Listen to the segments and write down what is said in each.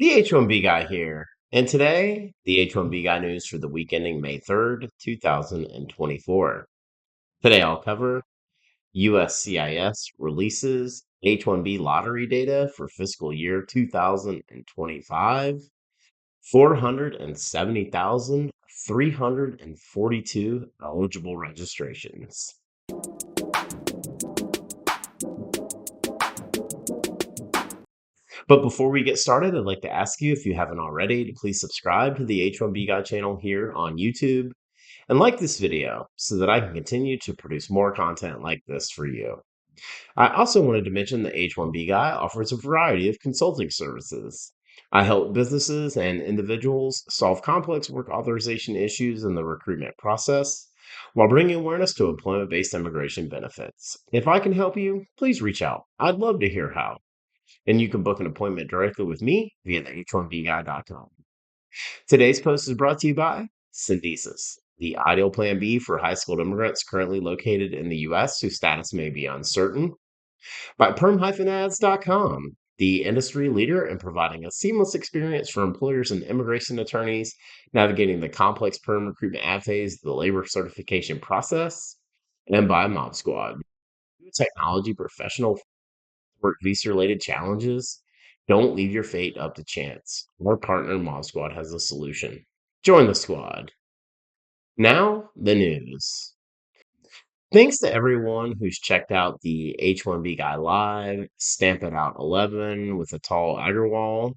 The H1B Guy here. And today, the H1B Guy news for the week ending May 3rd, 2024. Today, I'll cover USCIS releases H1B lottery data for fiscal year 2025, 470,342 eligible registrations. But before we get started, I'd like to ask you, if you haven't already, to please subscribe to the H1B Guy channel here on YouTube and like this video so that I can continue to produce more content like this for you. I also wanted to mention that H1B Guy offers a variety of consulting services. I help businesses and individuals solve complex work authorization issues in the recruitment process while bringing awareness to employment-based immigration benefits. If I can help you, please reach out. I'd love to hear how. And you can book an appointment directly with me via the h1bguy.com. Today's post is brought to you by Syndesis, the ideal plan B for high skilled immigrants currently located in the U.S. whose status may be uncertain. By PERM-Ads.com, the industry leader in providing a seamless experience for employers and immigration attorneys navigating the complex PERM recruitment ad phase of the labor certification process. And by Mob Squad, a technology professional work visa related challenges. Don't leave your fate up to chance. Our partner Mob Squad has a solution. Join the squad. Now, the news. Thanks to everyone who's checked out the H1B Guy Live, Stamp It Out 11 with Atal Agarwal,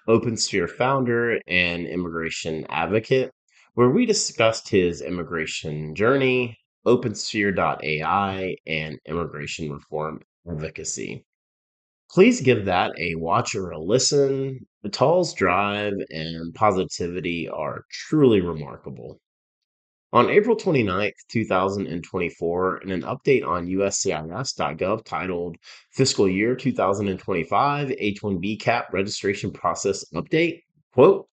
OpenSphere founder and immigration advocate, where we discussed his immigration journey, OpenSphere.ai, and immigration reform advocacy. Please give that a watch or a listen. Atal's drive and positivity are truly remarkable. On April 29th, 2024, in an update on USCIS.gov titled Fiscal Year 2025 H1B Cap Registration Process Update, quote,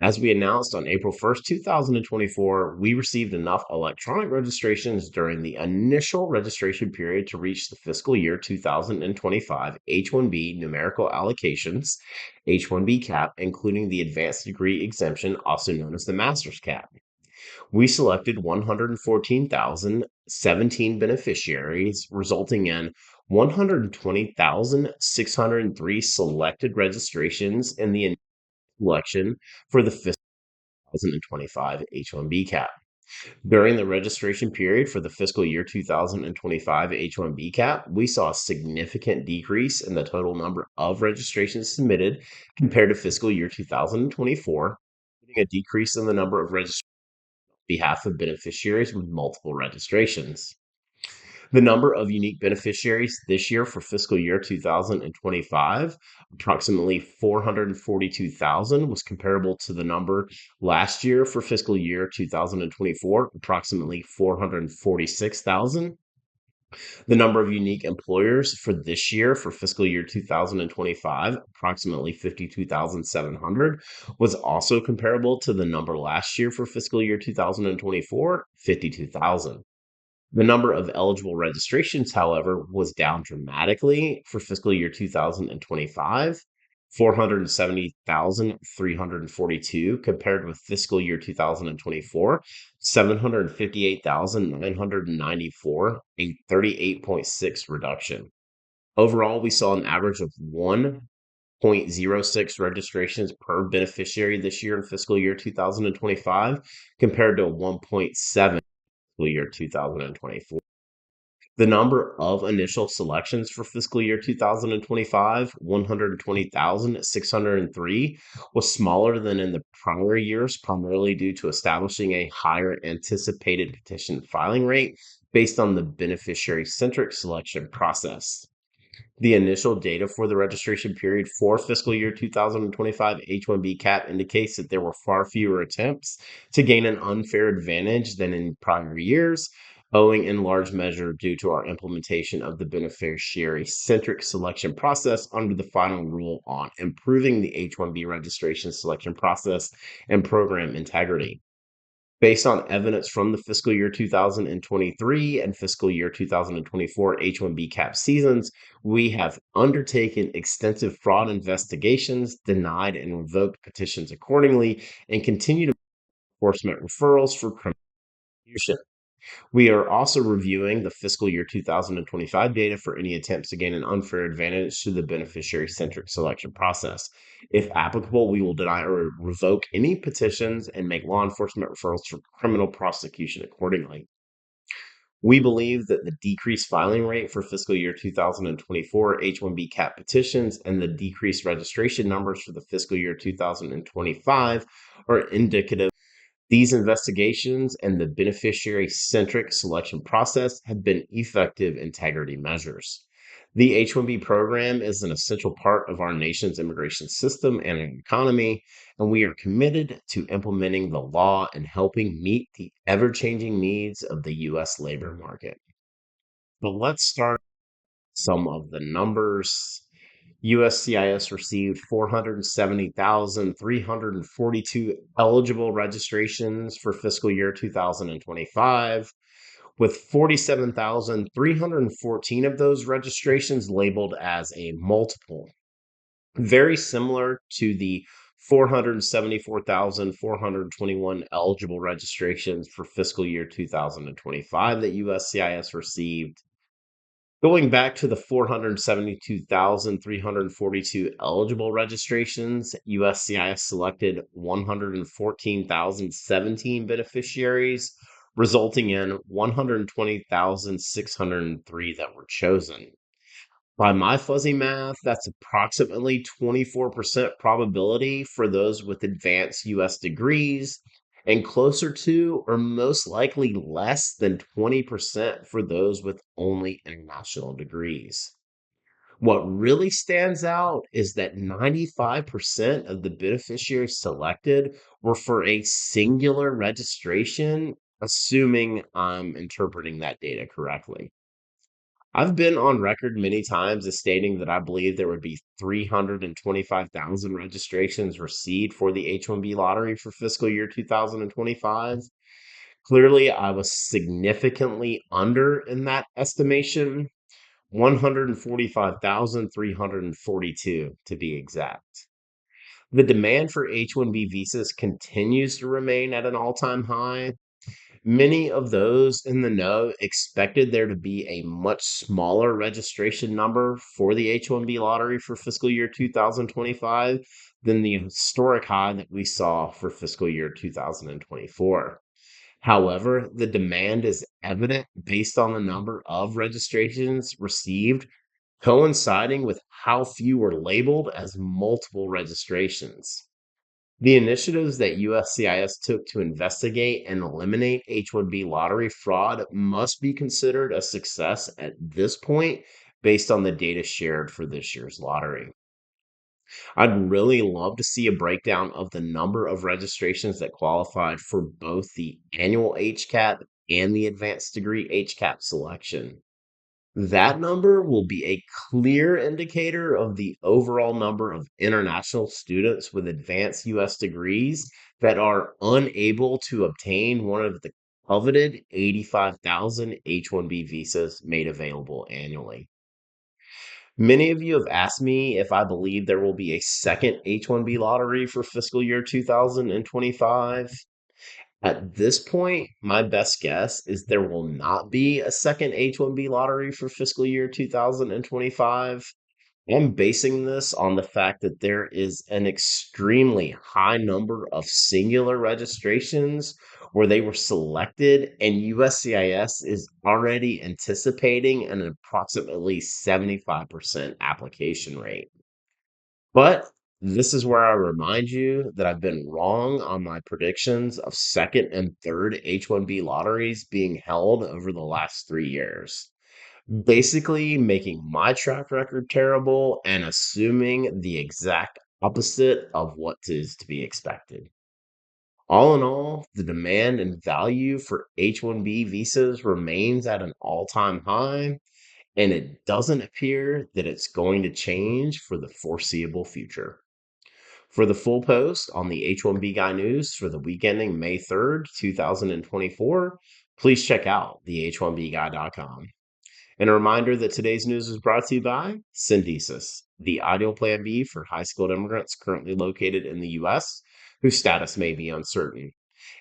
as we announced on April 1st, 2024, we received enough electronic registrations during the initial registration period to reach the fiscal year 2025 H1B numerical allocations, H1B cap, including the advanced degree exemption, also known as the master's cap. We selected 114,017 beneficiaries, resulting in 120,603 selected registrations in the election for the fiscal 2025 H1B cap. During the registration period for the fiscal year 2025 H1B cap, we saw a significant decrease in the total number of registrations submitted compared to fiscal year 2024, including a decrease in the number of registrations on behalf of beneficiaries with multiple registrations. The number of unique beneficiaries this year for fiscal year 2025, approximately 442,000, was comparable to the number last year for fiscal year 2024, approximately 446,000. The number of unique employers for this year for fiscal year 2025, approximately 52,700, was also comparable to the number last year for fiscal year 2024, 52,000. The number of eligible registrations, however, was down dramatically for fiscal year 2025, 470,342, compared with fiscal year 2024, 758,994, a 38.6 reduction. Overall, we saw an average of 1.06 registrations per beneficiary this year in fiscal year 2025, compared to 1.7 fiscal year 2024. The number of initial selections for fiscal year 2025, 120,603, was smaller than in the prior years, primarily due to establishing a higher anticipated petition filing rate based on the beneficiary-centric selection process. The initial data for the registration period for fiscal year 2025 H1B cap indicates that there were far fewer attempts to gain an unfair advantage than in prior years, owing in large measure due to our implementation of the beneficiary-centric selection process under the final rule on improving the H1B registration selection process and program integrity. Based on evidence from the fiscal year 2023 and fiscal year 2024 H1B cap seasons, we have undertaken extensive fraud investigations, denied and revoked petitions accordingly, and continue to make enforcement referrals for criminal prosecution. We are also reviewing the fiscal year 2025 data for any attempts to gain an unfair advantage through the beneficiary-centric selection process. If applicable, we will deny or revoke any petitions and make law enforcement referrals for criminal prosecution accordingly. We believe that the decreased filing rate for fiscal year 2024 H1B cap petitions and the decreased registration numbers for the fiscal year 2025 are indicative. These investigations and the beneficiary-centric selection process have been effective integrity measures. The H-1B program is an essential part of our nation's immigration system and economy, and we are committed to implementing the law and helping meet the ever-changing needs of the U.S. labor market. But let's start with some of the numbers. USCIS received 470,342 eligible registrations for fiscal year 2025, with 47,314 of those registrations labeled as a multiple. Very similar to the 474,421 eligible registrations for fiscal year 2025 that USCIS received. Going back to the 472,342 eligible registrations, USCIS selected 114,017 beneficiaries, resulting in 120,603 that were chosen. By my fuzzy math, that's approximately 24% probability for those with advanced US degrees, and closer to or most likely less than 20% for those with only international degrees. What really stands out is that 95% of the beneficiaries selected were for a singular registration, assuming I'm interpreting that data correctly. I've been on record many times as stating that I believe there would be 325,000 registrations received for the H1B lottery for fiscal year 2025. Clearly, I was significantly under in that estimation, 145,342 to be exact. The demand for H1B visas continues to remain at an all-time high. Many of those in the know expected there to be a much smaller registration number for the H1B lottery for fiscal year 2025 than the historic high that we saw for fiscal year 2024. However, the demand is evident based on the number of registrations received, coinciding with how few were labeled as multiple registrations. The initiatives that USCIS took to investigate and eliminate H-1B lottery fraud must be considered a success at this point based on the data shared for this year's lottery. I'd really love to see a breakdown of the number of registrations that qualified for both the annual HCap and the advanced degree HCap selection. That number will be a clear indicator of the overall number of international students with advanced U.S. degrees that are unable to obtain one of the coveted 85,000 H-1B visas made available annually. Many of you have asked me if I believe there will be a second H-1B lottery for fiscal year 2025. At this point, my best guess is there will not be a second H-1B lottery for fiscal year 2025. I'm basing this on the fact that there is an extremely high number of singular registrations where they were selected, and USCIS is already anticipating an approximately 75% application rate. But this is where I remind you that I've been wrong on my predictions of second and third H-1B lotteries being held over the last 3 years. Basically, making my track record terrible and assuming the exact opposite of what is to be expected. All in all, the demand and value for H-1B visas remains at an all-time high, and it doesn't appear that it's going to change for the foreseeable future. For the full post on the H1B Guy news for the week ending May 3rd, 2024, please check out the H1BGuy.com. And a reminder that today's news is brought to you by Syndesis, the ideal plan B for high skilled immigrants currently located in the U.S. whose status may be uncertain.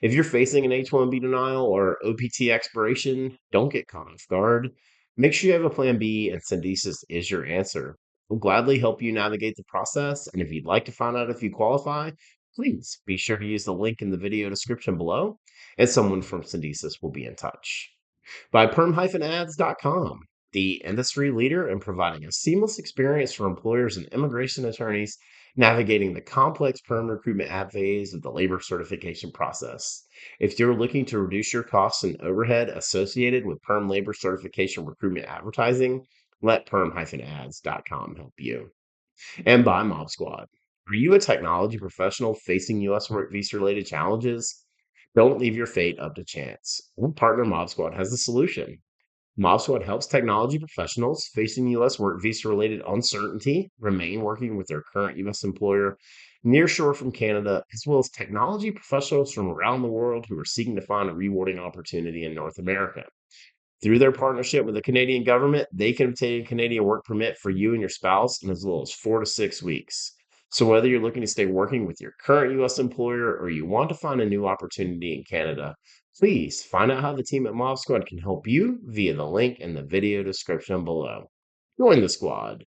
If you're facing an H1B denial or OPT expiration, don't get caught off guard. Make sure you have a plan B, and Syndesis is your answer. We'll gladly help you navigate the process. And if you'd like to find out if you qualify, please be sure to use the link in the video description below, and someone from Syndesis will be in touch. By PERM-Ads.com, the industry leader in providing a seamless experience for employers and immigration attorneys navigating the complex PERM recruitment ad phase of the labor certification process. If you're looking to reduce your costs and overhead associated with PERM labor certification recruitment advertising, let PERM-Ads.com help you. And by Mob Squad. Are you a technology professional facing U.S. work visa related challenges? Don't leave your fate up to chance. Our partner Mob Squad has the solution. Mob Squad helps technology professionals facing U.S. work visa related uncertainty remain working with their current U.S. employer nearshore from Canada, as well as technology professionals from around the world who are seeking to find a rewarding opportunity in North America. Through their partnership with the Canadian government, they can obtain a Canadian work permit for you and your spouse in as little as 4 to 6 weeks. So, whether you're looking to stay working with your current U.S. employer or you want to find a new opportunity in Canada, please find out how the team at Mob Squad can help you via the link in the video description below. Join the squad.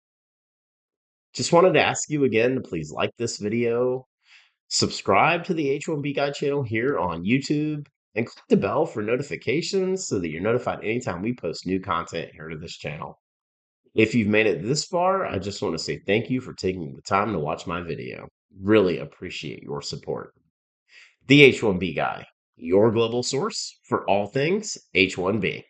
Just wanted to ask you again to please like this video, subscribe to the H1B Guy channel here on YouTube, and click the bell for notifications so that you're notified anytime we post new content here to this channel. If you've made it this far, I just want to say thank you for taking the time to watch my video. Really appreciate your support. The H1B Guy, your global source for all things H1B.